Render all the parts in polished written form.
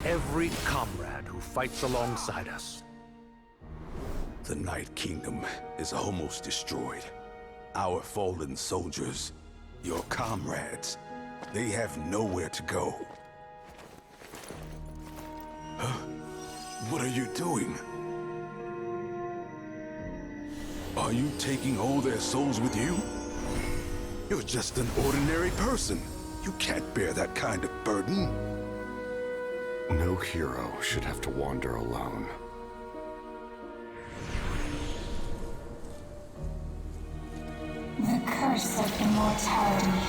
every comrade who fights alongside us. The Night Kingdom is almost destroyed. Our fallen soldiers, your comrades, they have nowhere to go. Huh? What are you doing? Are you taking all their souls with you? You're just an ordinary person. You can't bear that kind of burden. No hero should have to wander alone. The curse of immortality.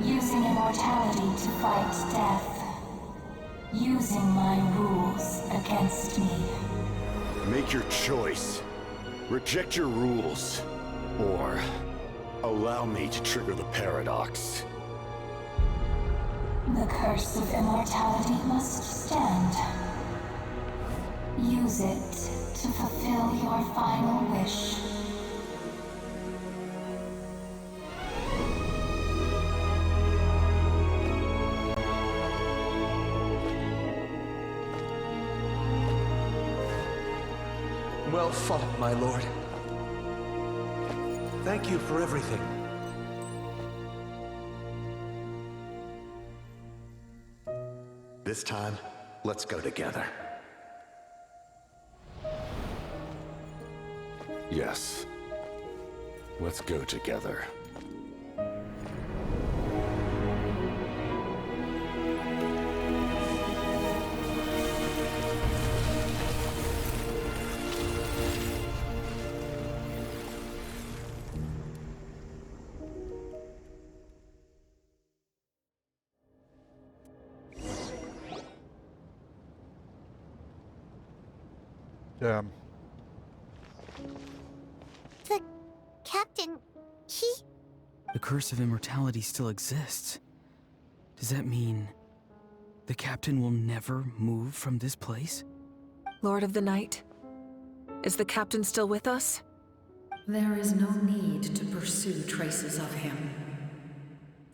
Using immortality to fight death. Using my rules against me. Make your choice. Reject your rules. Or allow me to trigger the paradox. The curse of immortality must stand. Use it to fulfill your final wish. Well fought, my lord. Thank you for everything. This time, let's go together. Yes. Let's go together. Damn. The captain, he... The curse of immortality still exists. Does that mean the captain will never move from this place? Lord of the Night, is the captain still with us? There is no need to pursue traces of him.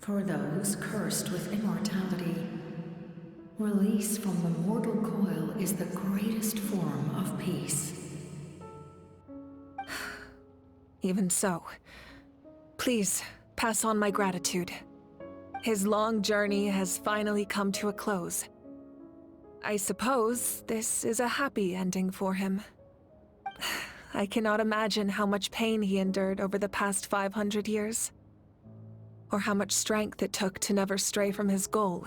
For those cursed with immortality, release from the mortal coil is the greatest form of peace. Even so, please pass on my gratitude. His long journey has finally come to a close. I suppose this is a happy ending for him. I cannot imagine how much pain he endured over the past 500 years, or how much strength it took to never stray from his goal.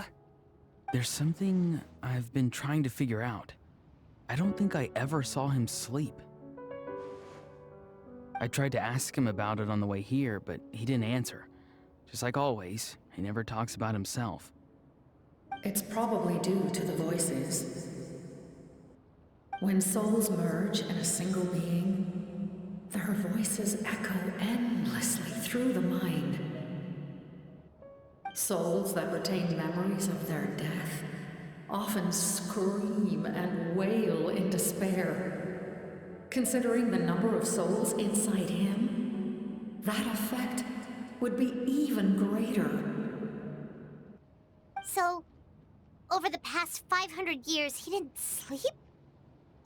There's something I've been trying to figure out. I don't think I ever saw him sleep. I tried to ask him about it on the way here, but he didn't answer. Just like always, he never talks about himself. It's probably due to the voices. When souls merge in a single being, their voices echo endlessly through the mind. Souls that retain memories of their death often scream and wail in despair. Considering the number of souls inside him, that effect would be even greater. So, over the past 500 years, he didn't sleep?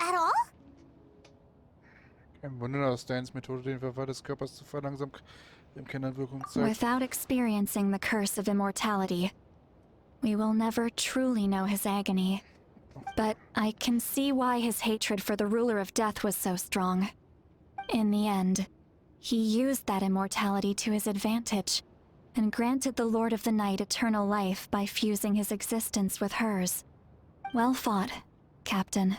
At all? Kein Wunder, dass Danes Methode den Verfall des Körpers zu verlangsamen im Kennenwirkung zeigt. Without experiencing the curse of immortality, we will never truly know his agony. But I can see why his hatred for the ruler of death was so strong. In the end, he used that immortality to his advantage, and granted the Lord of the Night eternal life by fusing his existence with hers. Well fought, Captain.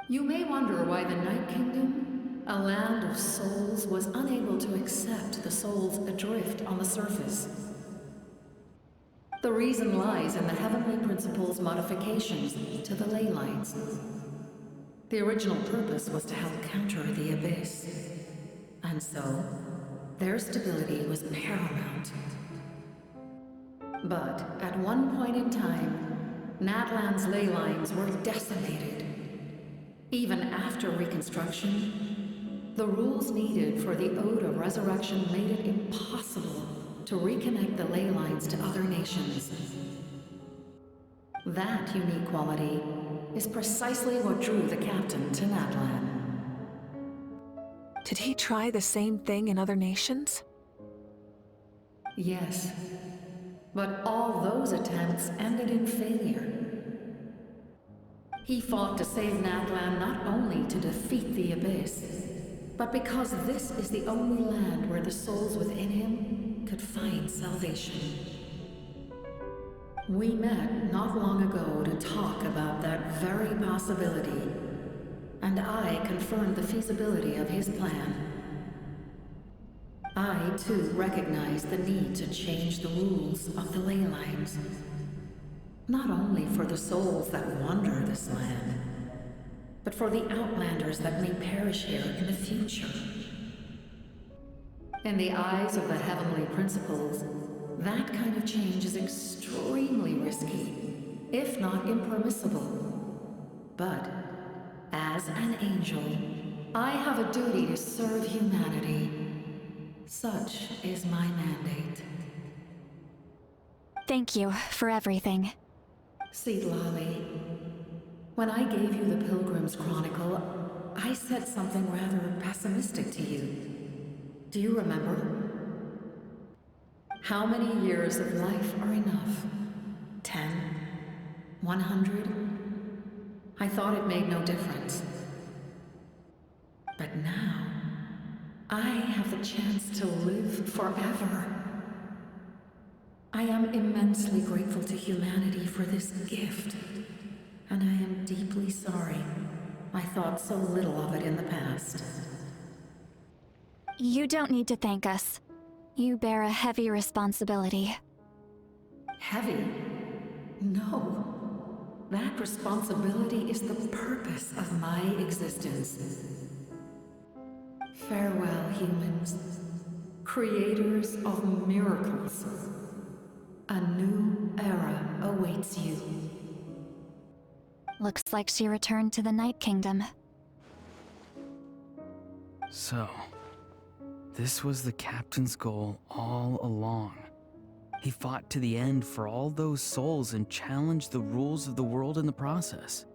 You may wonder why the Night Kingdom, a land of souls, was unable to accept the souls adrift on the surface. The reason lies in the Heavenly Principle's modifications to the ley lines. The original purpose was to help counter the Abyss. And so, their stability was paramount. But at one point in time, Natlan's ley lines were decimated. Even after reconstruction, the rules needed for the Ode of Resurrection made it impossible to reconnect the ley lines That unique quality is precisely what drew the captain to Natlan. Did he try the same thing in other nations? Yes, but all those attempts ended in failure. He fought to save Natlan not only to defeat the Abyss, but because this is the only land where the souls within him could find salvation. We met not long ago to talk about that very possibility, and I confirmed the feasibility of his plan. I, too, recognize the need to change the rules of the ley lines. Not only for the souls that wander this land, but for the outlanders that may perish here in the future. In the eyes of the heavenly principles, that kind of change is extremely risky, if not impermissible. But, as an angel, I have a duty to serve humanity. Such is my mandate. Thank you for everything. Seedlolly, when I gave you the Pilgrim's Chronicle, I said something rather pessimistic to you. Do you remember? How many years of life are enough? 10? 100? I thought it made no difference. But now, I have the chance to live forever. I am immensely grateful to humanity for this gift, and I am deeply sorry I thought so little of it in the past. You don't need to thank us. You bear a heavy responsibility. Heavy? No. That responsibility is the purpose of my existence. Farewell, humans. Creators of miracles. A new era awaits you. Looks like she returned to the Night Kingdom. So, this was the captain's goal all along. He fought to the end for all those souls and challenged the rules of the world in the process.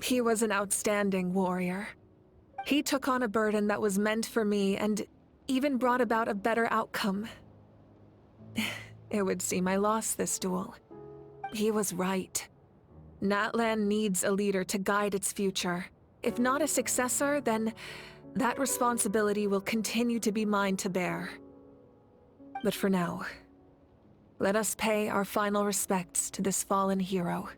He was an outstanding warrior. He took on a burden that was meant for me and even brought about a better outcome. It would seem I lost this duel. He was right. Natlan needs a leader to guide its future. If not a successor, then that responsibility will continue to be mine to bear. But for now, let us pay our final respects to this fallen hero.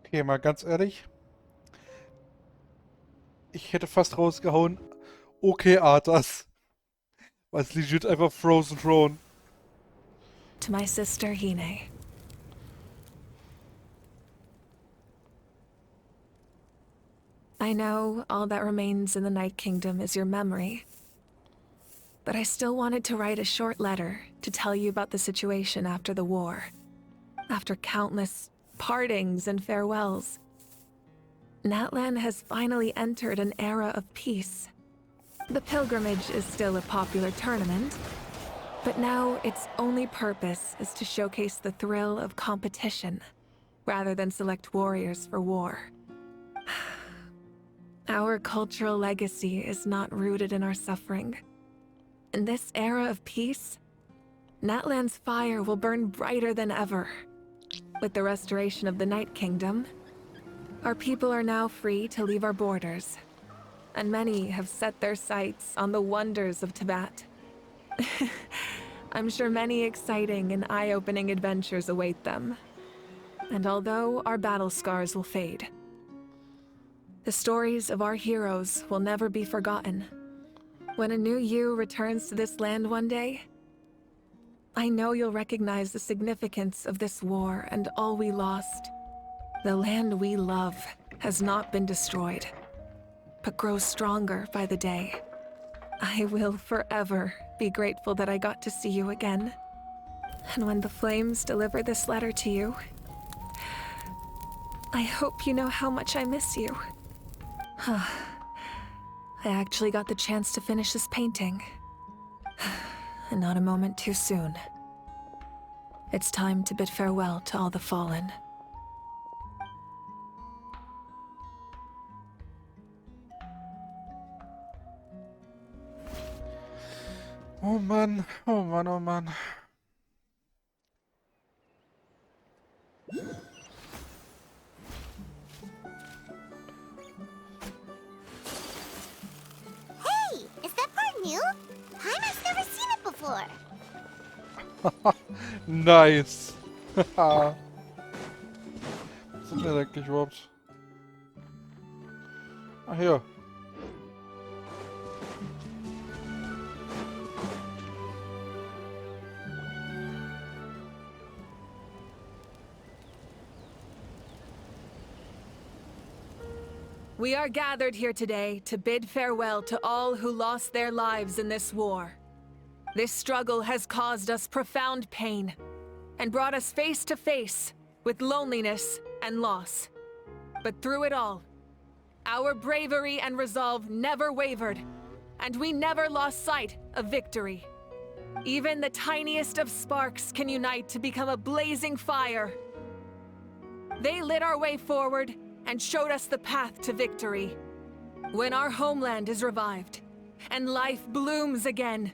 Okay, mal ganz ehrlich. Ich hätte fast rausgehauen, okay, Arthas. Weil es legit einfach Frozen Throne. To my sister, Hine. I know all that remains in the Night Kingdom is your memory. But I still wanted to write a short letter to tell you about the situation after the war. After countless partings and farewells, Natlan has finally entered an era of peace. The pilgrimage is still a popular tournament, but now its only purpose is to showcase the thrill of competition, rather than select warriors for war. Our cultural legacy is not rooted in our suffering. In this era of peace, Natlan's fire will burn brighter than ever. With the restoration of the Night Kingdom, our people are now free to leave our borders, and many have set their sights on the wonders of Tibet. I'm sure many exciting and eye-opening adventures await them. And although our battle scars will fade, the stories of our heroes will never be forgotten. When a new you returns to this land one day, I know you'll recognize the significance of this war and all we lost. The land we love has not been destroyed, but grows stronger by the day. I will forever be grateful that I got to see you again. And when the flames deliver this letter to you, I hope you know how much I miss you. I actually got the chance to finish this painting. And not a moment too soon. It's time to bid farewell to all the fallen. Oh Mann, oh Mann, oh Mann. Hey, is that part new? Paimon's never seen it before. Nice. Was sind wir denn eigentlich überhaupt? Ach hier. We are gathered here today to bid farewell to all who lost their lives in this war. This struggle has caused us profound pain and brought us face to face with loneliness and loss. But through it all, our bravery and resolve never wavered, and we never lost sight of victory. Even the tiniest of sparks can unite to become a blazing fire. They lit our way forward and showed us the path to victory. When our homeland is revived and life blooms again,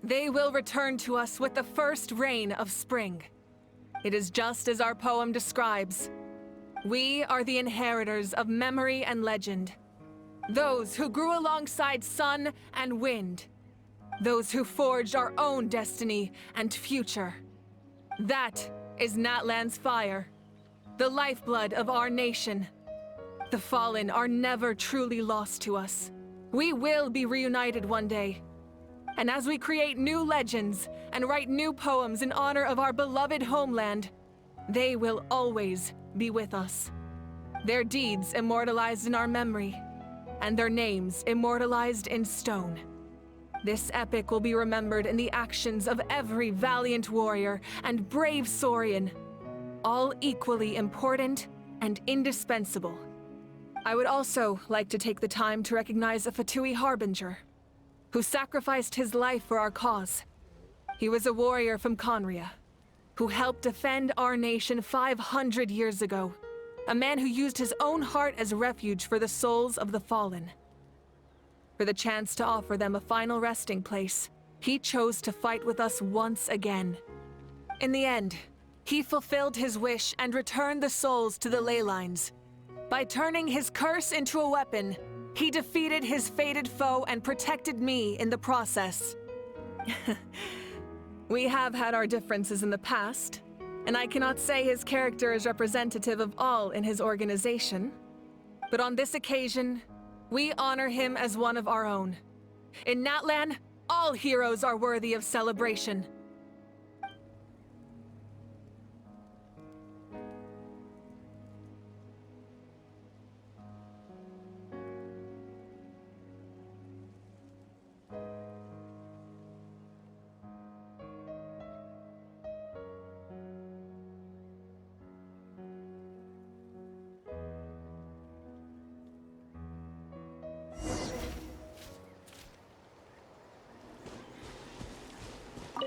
they will return to us with the first rain of spring. It is just as our poem describes. We are the inheritors of memory and legend. Those who grew alongside sun and wind. Those who forged our own destiny and future. That is Natlan's fire, the lifeblood of our nation. The fallen are never truly lost to us. We will be reunited one day. And as we create new legends and write new poems in honor of our beloved homeland, they will always be with us. Their deeds immortalized in our memory, and their names immortalized in stone. This epic will be remembered in the actions of every valiant warrior and brave Saurian, all equally important and indispensable. I would also like to take the time to recognize a Fatui Harbinger, who sacrificed his life for our cause. He was a warrior from Conria, who helped defend our nation 500 years ago. A man who used his own heart as refuge for the souls of the fallen. For the chance to offer them a final resting place, he chose to fight with us once again. In the end, he fulfilled his wish and returned the souls to the ley lines. By turning his curse into a weapon, he defeated his fated foe and protected me in the process. We have had our differences in the past, and I cannot say his character is representative of all in his organization. But on this occasion, we honor him as one of our own. In Natlan, all heroes are worthy of celebration.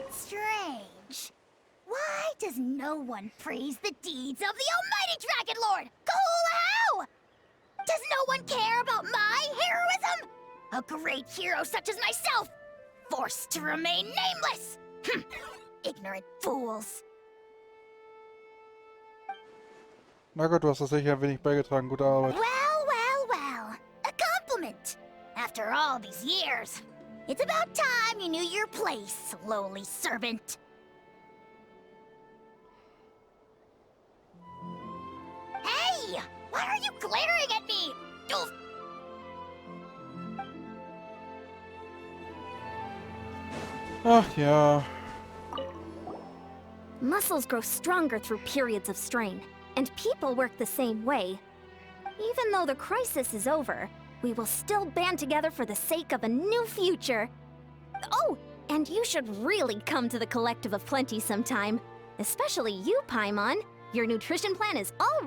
Strange. Why does no one praise the deeds of the almighty Dragon Lord? How? Does no one care about my heroism? A great hero such as myself, forced to remain nameless. Ignorant fools. Na gut, du hast das sicher ein wenig beigetragen. Gute Arbeit. Well. A compliment. After all these years. It's about time you knew your place, lowly servant. Hey! Why are you glaring at me? Oof. Ach ja. Muscles grow stronger through periods of strain, and people work the same way. Even though the crisis is over, we will still band together for the sake of a new future. Oh, and you should really come to the Collective of Plenty sometime. Especially you, Paimon. Your nutrition plan is already